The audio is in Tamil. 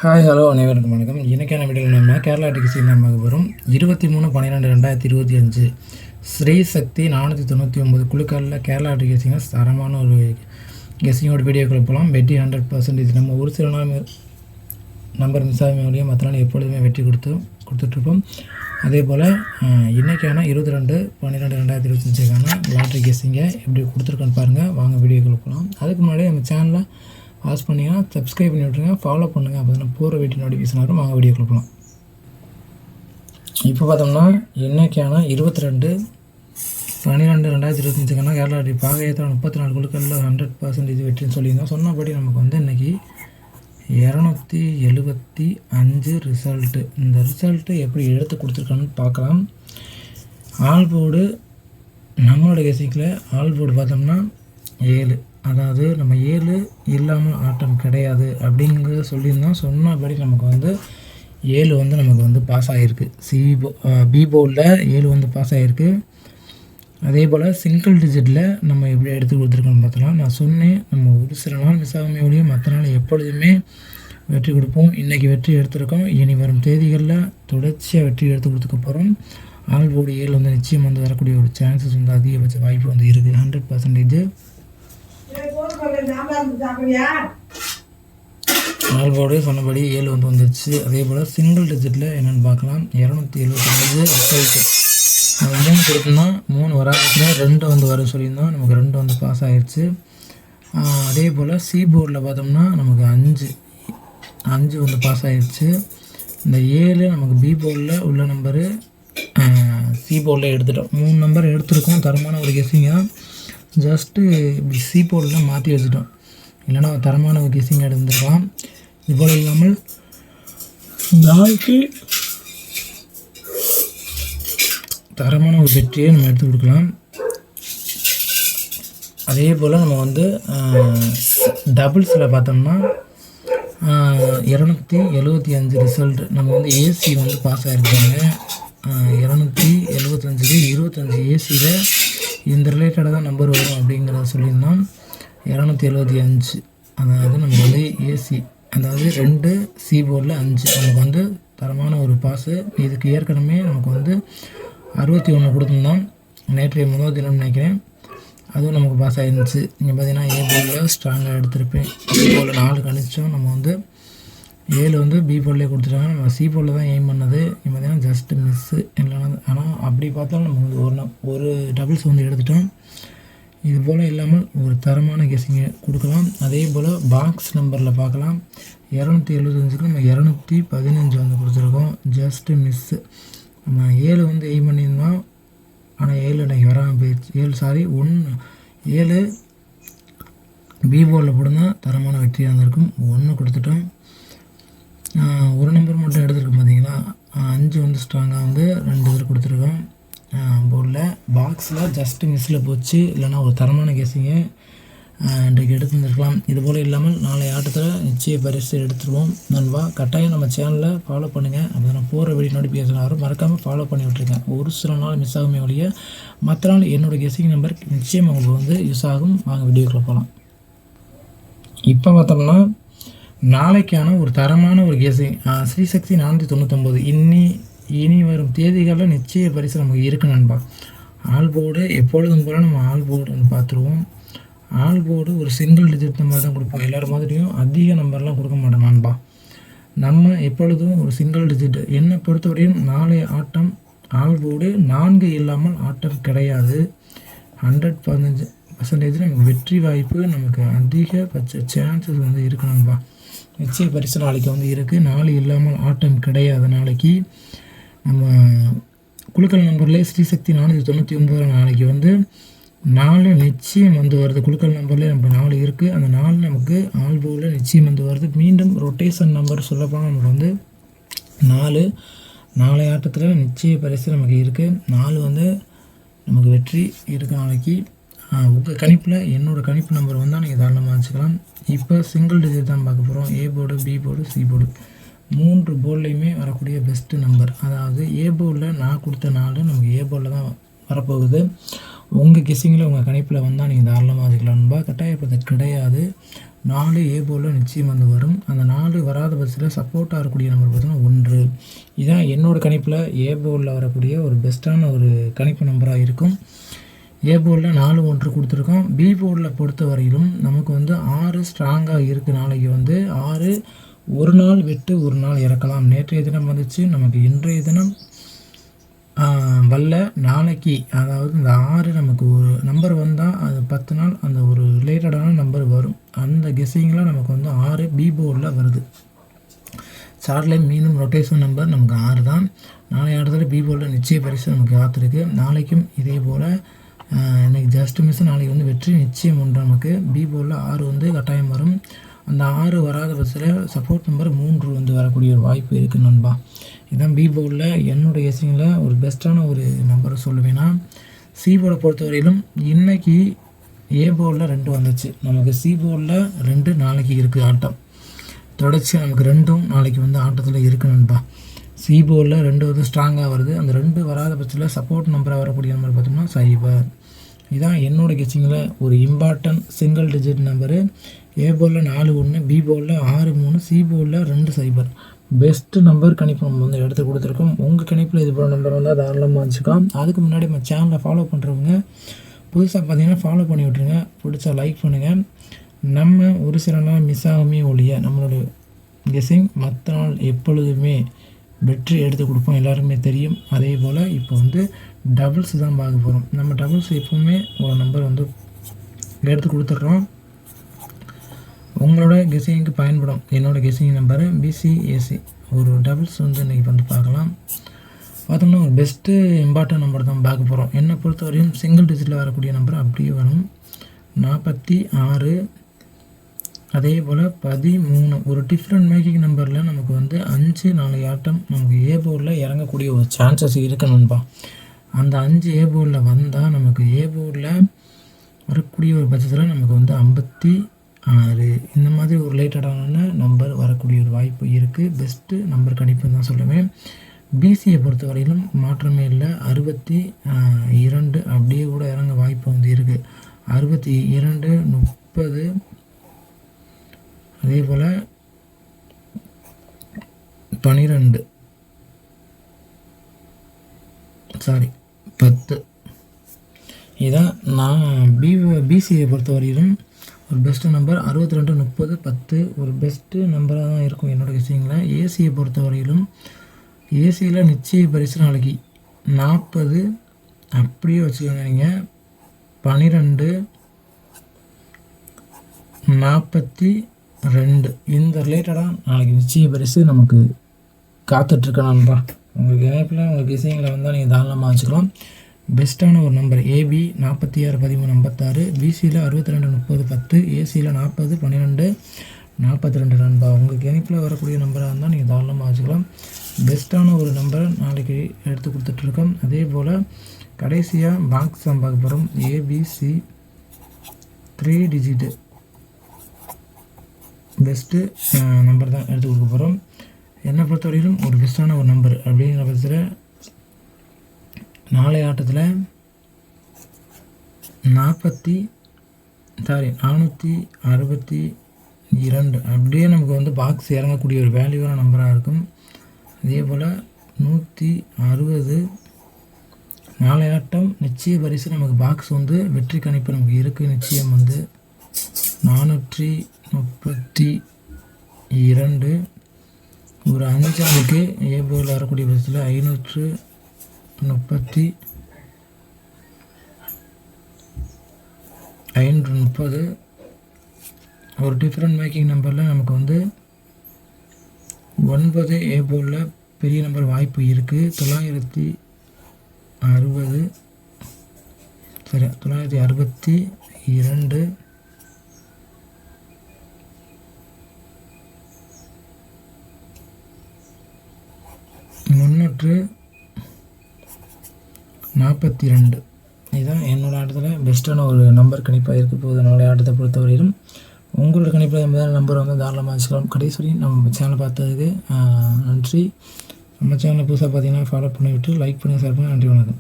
ஹாய் ஹலோ அனைவருக்கும் வணக்கம். இன்றைக்கான வீடியோவில் நம்ம கேரளா டிகிசி நம்ம வரும் 23/12/2025 ஸ்ரீ சக்தி 499 குழுக்களில் கேரளா டிகிசிங்க தரமான ஒரு கெஸிங்கோட வீடியோக்களை போகலாம். வெற்றி 100%. நம்ம ஒரு சில நாள் நம்பர் மிஸ் ஆகாமல் வழியாக மற்ற நாள் எப்பொழுதுமே வெற்றி கொடுத்துட்ருப்போம். அதே போல் இன்றைக்கான 22/12/2025க்கான லாட்ரி கெஸிங்கை எப்படி கொடுத்துருக்கோன்னு பாருங்கள். வாங்க வீடியோக்களை போகலாம். அதுக்கு முன்னாடி நம்ம சேனலை வாட்ச் பண்ணிங்கன்னா சப்ஸ்கிரைப் பண்ணி விட்ருங்க, ஃபாலோ பண்ணுங்கள். அப்போ தான் போகிற வீட்டு நோட்டிஃபிகேஷன் வரும். வாங்க வீடியோ கொடுக்கலாம். இப்போ பார்த்தோம்னா இன்றைக்கான 22/12/2025க்கான கேரளா பாகையத்தில் 34 குழுக்களில் 100% வெற்றின்னு சொல்லியிருந்தோம். சொன்னபடி நமக்கு வந்து இன்றைக்கி 275 ரிசல்ட்டு. இந்த ரிசல்ட்டு எப்படி எடுத்து கொடுத்துருக்கான்னு பார்க்கலாம். ஆல் போர்டு நம்மளோட கெஸிங்கில் ஆல் போர்டு பார்த்தோம்னா 7, அதாவது நம்ம 7 இல்லாமல் ஆட்டம் கிடையாது அப்படிங்கிறத சொல்லியிருந்தோம். சொன்னபடி நமக்கு வந்து 7 வந்து நமக்கு வந்து பாஸ் ஆகிருக்கு. பி போர்டில் 7 வந்து பாஸ் ஆகிருக்கு. அதே போல் சிங்கிள் டிஜிட்டில் நம்ம எப்படி எடுத்து கொடுத்துருக்கோன்னு பார்த்தலாம். நான் சொன்னேன், நம்ம ஒரு சில நாள் மிஸ் ஆகாமல் ஒழியும் மற்ற நாள் எப்பொழுதுமே வெற்றி கொடுப்போம். இன்றைக்கி வெற்றி எடுத்திருக்கோம். இனி வரும் தேதிகளில் தொடர்ச்சியாக வெற்றி எடுத்து கொடுத்துக்க போகிறோம். ஆல் போர்டு 7 வந்து நிச்சயம் வந்து வரக்கூடிய ஒரு சான்சஸ் வந்து அதிகபட்ச வாய்ப்பு வந்து இருக்குது. 100%. ஆல் போர்டு சொன்னபடி 7 வந்து வந்துடுச்சு. அதே போல் சிங்கிள் டிஜிட்டில் என்னென்னு பார்க்கலாம். 275 ரிசல்ட்டு. நம்ம 3 கொடுத்தோம்னா 3 வராதுல 2 வந்து வரும் சொல்லியிருந்தோம். நமக்கு 2 வந்து பாஸ் ஆகிடுச்சு. அதே போல் சி போர்டில் பார்த்தோம்னா நமக்கு 5 வந்து பாஸ் ஆகிடுச்சு. இந்த 7 நமக்கு பி போர்டில் உள்ள நம்பரு சி போர்டில் எடுத்துட்டோம். 3 நம்பர் எடுத்துருக்கோம். தரமான ஒரு கெஸிங்காக ஜஸ்ட்டு இப்படி சி போர்டில் மாற்றி வச்சுட்டோம். இல்லைனா தரமான ஒரு கெஸிங் எடுத்துருக்கலாம். இதுபோல் இல்லாமல் நாளைக்கு தரமான ஒரு வெற்றியை நம்ம எடுத்து கொடுக்கலாம். அதே போல் நம்ம வந்து டபுள்ஸில் பார்த்தோம்னா 275 ரிசல்ட். நம்ம வந்து ஏசி வந்து பாஸ் ஆகிருக்காங்க. 275 25 ஏசியில் இந்த ரிலேட்டடாக தான் நம்பர் வரும் அப்படிங்கிறத சொல்லியிருந்தோம். 275, அதாவது நம்ம வந்து ஏசி, அதாவது 2 சி போர்டில் 5 நமக்கு வந்து தரமான ஒரு பாஸு. இதுக்கு ஏற்கனவே நமக்கு வந்து 61 கொடுத்துருந்தோம் நேற்றைய முதல் தினம் நினைக்கிறேன். அதுவும் நமக்கு பாஸ் ஆகிருந்துச்சு. நீங்கள் பார்த்தீங்கன்னா ஏ போர்டில் ஸ்ட்ராங்காக எடுத்திருப்பேன். சி போர்டில் 4 கணிச்சோம். நம்ம வந்து 7 வந்து பி போர்டிலே கொடுத்துட்டாங்க. நம்ம சி போர்டில் தான் எய்ம் பண்ணது. நீங்கள் பார்த்தீங்கன்னா ஜஸ்ட்டு மிஸ்ஸு இல்லைனா. ஆனால் அப்படி பார்த்தாலும் நம்ம வந்து ஒரு டபுள்ஸ் வந்து எடுத்துட்டோம். இது போல் இல்லாமல் ஒரு தரமான கெஸிங்கை கொடுக்கலாம். அதே போல் பாக்ஸ் நம்பரில் பார்க்கலாம். 275க்கு நம்ம 215 வந்து கொடுத்துருக்கோம். Just miss. நம்ம 7 வந்து எய்ம் பண்ணியிருந்தோம். ஆனால் 7 இன்றைக்கி வராமல் போயிடுச்சு. 7 பி போர்டில் போடுந்தால் தரமான வெற்றியாக இருந்திருக்கும். 1 கொடுத்துட்டோம். ஒரு நம்பர் மட்டும் எடுத்துருக்கோம் பார்த்தீங்களா. 5 வந்து ஸ்ட்ராங்காக வந்து 2 பேர் கொடுத்துருக்கோம் போர்டில். பாக்ஸில் ஜஸ்ட்டு மிஸ்ஸில் போச்சு. இல்லைனா ஒரு தரமான கெஸிங்கை இன்றைக்கு எடுத்துருந்துருக்கலாம். இது போல் இல்லாமல் நாளை ஆட்டத்தில் நிச்சய பரிசு எடுத்துருவோம் நண்பா. கட்டாயம் நம்ம சேனலில் ஃபாலோ பண்ணுங்கள். அப்போ நான் போகிற வீடியோ நோட்டிஃபிகேஷன் வரும். மறக்காமல் ஃபாலோ பண்ணி விட்ருக்கேன். ஒரு சில நாள் மிஸ் ஆகுமே ஒழிய மற்ற நாள் என்னோடய கெஸிங் நம்பர் நிச்சயம் உங்களுக்கு வந்து யூஸ் ஆகும். வாங்க வீடியோக்குள்ளே போகலாம். இப்போ பார்த்தோம்னா நாளைக்கான ஒரு தரமான ஒரு கெஸிங் ஸ்ரீசக்தி 499 இனி வரும் தேதிகளில் நிச்சய பரிசு நமக்கு இருக்கு நண்பா. ஆல் போர்டு எப்பொழுதும் போல் நம்ம ஆல் போர்டு வந்து பார்த்துருவோம். ஆல் போர்டு ஒரு சிங்கிள் டிஜிட் நம்பர் தான் கொடுப்போம். எல்லோரும் மாதிரியும் அதிக நம்பர்லாம் கொடுக்க மாட்டோம் நண்பா. நம்ம எப்பொழுதும் ஒரு சிங்கிள் டிஜிட். என்னை பொறுத்தவரையும் நாளைய ஆட்டம் ஆல் போர்டு 4 இல்லாமல் ஆட்டம் கிடையாது. 100% நமக்கு வெற்றி வாய்ப்பு, நமக்கு அதிகபட்ச சான்சஸ் வந்து இருக்கு நண்பா. நிச்சய பரிசு நாளைக்கு வந்து இருக்குது. 4 இல்லாமல் ஆட்டம் கிடையாது. நாளைக்கு நம்ம குழுக்கள் நம்பர்லேயே ஸ்ரீசக்தி 499 நாளைக்கு வந்து 4 நிச்சயம் வந்து வருது. குழுக்கள் நம்பர்லேயே நமக்கு 4 இருக்குது. அந்த 4 நமக்கு ஆல் போர்டில் நிச்சயம் வந்து வருது. மீண்டும் ரொட்டேஷன் நம்பர் சொல்லப்போனால் நமக்கு வந்து 4 நாளை ஆட்டத்தில் நிச்சய பரிசு நமக்கு இருக்குது. 4 வந்து நமக்கு வெற்றி இருக்குது நாளைக்கு. உங்கள் கணிப்பில் என்னோடய கணிப்பு நம்பர் வந்தால் நீங்கள் தாராளமாக வச்சுக்கலாம். இப்போ சிங்கிள் டிஜிட் தான் பார்க்க போகிறோம். A board, B board, C board 3 போர்ட்லேயுமே வரக்கூடிய பெஸ்ட்டு நம்பர். அதாவது ஏ போர்டில் நான் கொடுத்த 4 நமக்கு ஏ போர்டில் தான் வரப்போகுது. உங்கள் கெஸிங்கில் உங்கள் கணிப்பில் வந்தால் நீங்கள் தாராளமாக வச்சுக்கலாம்பா. கட்டாயப்படுத்த கிடையாது. 4 ஏ போர்டில் நிச்சயம் வந்து வரும். அந்த 4 வராத பட்சத்தில் சப்போர்ட்டாக இருக்கக்கூடிய நம்பர் பார்த்தீங்கன்னா 1. இதுதான் என்னோடய கணிப்பில் ஏ போர்டில் வரக்கூடிய ஒரு பெஸ்ட்டான ஒரு கணிப்பு நம்பராக இருக்கும். ஏ போர்டில் 4 1 கொடுத்துருக்கோம். பி போர்டில் பொறுத்த வரையிலும் நமக்கு வந்து 6 ஸ்ட்ராங்காக இருக்குது. நாளைக்கு வந்து 6 ஒரு நாள் விட்டு ஒரு நாள் இறக்கலாம். நேற்றைய தினம் வந்துச்சு, நமக்கு இன்றைய தினம் வரல. நாளைக்கு அதாவது இந்த 6 நமக்கு ஒரு நம்பர் வந்தால் அது 10 நாள் அந்த ஒரு ரிலேட்டடான நம்பர் வரும். அந்த கெஸ்ஸிங்கில் நமக்கு வந்து 6 பி போர்டில் வருது. சார்ட்லேயும் மீண்டும் ரொட்டேஷன் நம்பர் நமக்கு 6 தான். நாளைய இடத்துல பி போர்டில் நிச்சய பரிசு நமக்கு காத்திருக்கு. நாளைக்கும் இதே போல் இன்றைக்கி ஜஸ்ட் மிஸ், நாளைக்கு வந்து வெற்றி நிச்சயம் உண்டு. நமக்கு பி போர்டில் 6 வந்து கட்டாயம் வரும். அந்த 6 வராத பட்சத்தில் சப்போர்ட் நம்பர் 3 வந்து வரக்கூடிய ஒரு வாய்ப்பு இருக்குது நண்பா. இதுதான் பி போர்டில் என்னோடய கெஸ்ஸிங்கில் ஒரு பெஸ்ட்டான ஒரு நம்பரை சொல்லுவேன்னா. சி போர்டை பொறுத்தவரையிலும் இன்றைக்கி ஏ போர்டில் 2 வந்துச்சு. நமக்கு சி போர்டில் 2 நாளைக்கு இருக்குது ஆட்டம். தொடர்ச்சி நமக்கு 2ம் நாளைக்கு வந்து ஆட்டத்தில் இருக்குது நண்பா. சி போர்டில் 2 வந்து ஸ்ட்ராங்காக வருது. அந்த 2 வராத பட்சத்தில் சப்போர்ட் நம்பராக வரக்கூடிய நம்பர் பார்த்தோம்னா 0. இதுதான் என்னோடய கெஸ்ஸிங்கில் ஒரு இம்பார்ட்டன்ட் சிங்கிள் டிஜிட் நம்பரு. ஏ போர்டில் 4 1, பி போர்டில் 6 3, சி போர்டில் 2 0. பெஸ்ட்டு நம்பர் கணிப்பு நம்ம வந்து எடுத்து கொடுத்துருக்கோம். உங்கள் கணிப்பில் இது போல் நம்பர் வந்தால் தாராளமாக வச்சுக்கலாம். அதுக்கு முன்னாடி நம்ம சேனலை ஃபாலோ பண்ணுறவங்க புதுசாக பார்த்தீங்கன்னா ஃபாலோ பண்ணி விட்ருங்க. பிடிச்சா லைக் பண்ணுங்கள். நம்ம ஒரு சில நாள் மிஸ் ஆகுமே ஒழிய நம்மளோட கெஸ்ஸிங் மற்ற நாள் எப்பொழுதுமே வெற்றி எடுத்து கொடுப்போம், எல்லாருமே தெரியும். அதே போல் இப்போ வந்து டபுள்ஸ் தான் பார்க்க போகிறோம். நம்ம டபுள்ஸ் எப்போவுமே ஒரு நம்பர் வந்து எடுத்து கொடுத்துட்றோம். உங்களோட கெஸ்ஸிங்க்கு பயன்படும் என்னோடய கெஸ்ஸிங் நம்பரு பிசிஏசி. ஒரு டபுள்ஸ் வந்து இன்றைக்கி வந்து பார்க்கலாம். பார்த்தோம்னா ஒரு பெஸ்ட்டு இம்பார்ட்டன்ட் நம்பர் தான் பார்க்க போகிறோம். என்னை பொறுத்தவரையும் சிங்கிள் டிஜிட்டில் வரக்கூடிய நம்பர் அப்படியே வரும். 46, அதே போல் 13. ஒரு டிஃப்ரெண்ட் மேக்கிங் நம்பரில் நமக்கு வந்து 5 4 ஆட்டம் நமக்கு ஏ போர்டில் இறங்கக்கூடிய ஒரு சான்சஸ் இருக்கணும்பா. அந்த 5 ஏ போர்டில் வந்தால் நமக்கு ஏ போர்டில் வரக்கூடிய ஒரு பட்சத்தில் நமக்கு வந்து 56 இந்த மாதிரி ஒரு ரிலேட்டடான நம்பர் வரக்கூடிய ஒரு வாய்ப்பு இருக்குது. பெஸ்ட்டு நம்பர் கணிப்புன்னு தான் சொல்லுவேன். பிசியை பொறுத்த வரையிலும் மாற்றமே இல்லை. 62 அப்படியே கூட இறங்க வாய்ப்பு வந்து இருக்குது. 62 30, அதே போல் 12 10. இதுதான் நான் பிசியை பொறுத்த வரையிலும் ஒரு பெஸ்ட்டு நம்பர். 62 30 10 ஒரு பெஸ்ட்டு நம்பராக தான் இருக்கும் என்னோடய கெஸ்ஸிங்கில். ஏசியை பொறுத்த வரையிலும் ஏசியில் நிச்சய பரிசு நாளைக்கு 40 அப்படியே வச்சுக்கோங்க. நீங்கள் 12 42 இந்த ரிலேட்டடாக நாளைக்கு நிச்சய பரிசு நமக்கு காத்துட்ருக்கணும்பா. உங்கள் கேப்பில் உங்கள் கெஸ்ஸிங்கில் வந்தால் நீங்கள் தாராளமாக வச்சுக்கலாம். பெஸ்ட்டான ஒரு நம்பர் ஏபி 46 13 56, பிசியில் 62 30 10, ஏசியில் 40 12 42 நண்பா. உங்கள் கணிப்பில் வரக்கூடிய நம்பராக இருந்தால் நீங்கள் தாராளமாக வச்சுக்கலாம். பெஸ்ட்டான ஒரு நம்பரை நாளைக்கு எடுத்து கொடுத்துட்ருக்கோம். அதே போல் கடைசியாக பாக்ஸ் தான் பார்க்க போகிறோம். ஏபிசி 3 டிஜிட்டு பெஸ்ட்டு நம்பர் தான் எடுத்து கொடுக்க போகிறோம். என்னை பொறுத்தவரையிலும் ஒரு பெஸ்ட்டான ஒரு நம்பர் அப்படிங்கிற பட்சத்தில் நாளைய ஆட்டத்தில் 462 அப்படியே நமக்கு வந்து பாக்ஸ் இறங்கக்கூடிய ஒரு வேல்யூவான நம்பராக இருக்கும். அதே போல் 160 நாளைய ஆட்டம் நிச்சய பரிசு நமக்கு பாக்ஸ் வந்து வெற்றி கணிப்பு நமக்கு இருக்குது. நிச்சயம் வந்து 432 ஒரு 5 ஏ போர்டில் வரக்கூடிய பட்சத்தில் 530 ஒரு டிஃப்ரெண்ட் மேக்கிங் நம்பரில் நமக்கு வந்து 9 ஏ போர்டில் பெரிய நம்பர் வாய்ப்பு இருக்குது. 962 342 இதுதான் என்னோடய ஆட்டத்தில் பெஸ்ட்டான ஒரு நம்பர் கணிப்பாக இருக்க போகுது. நாளைய ஆட்டத்தை பொறுத்தவரையிலும் உங்களோட கணிப்பில் முதல் நம்பர் வந்து தாராளமாக வச்சுக்கலாம். கடைசி நம்ம சேனலை பார்த்ததுக்கு நன்றி. நம்ம சேனலை புதுசாக பார்த்தீங்கன்னா ஃபாலோ பண்ணிவிட்டு லைக் பண்ணி ஷேர் பண்ணி நன்றி. வணக்கம்.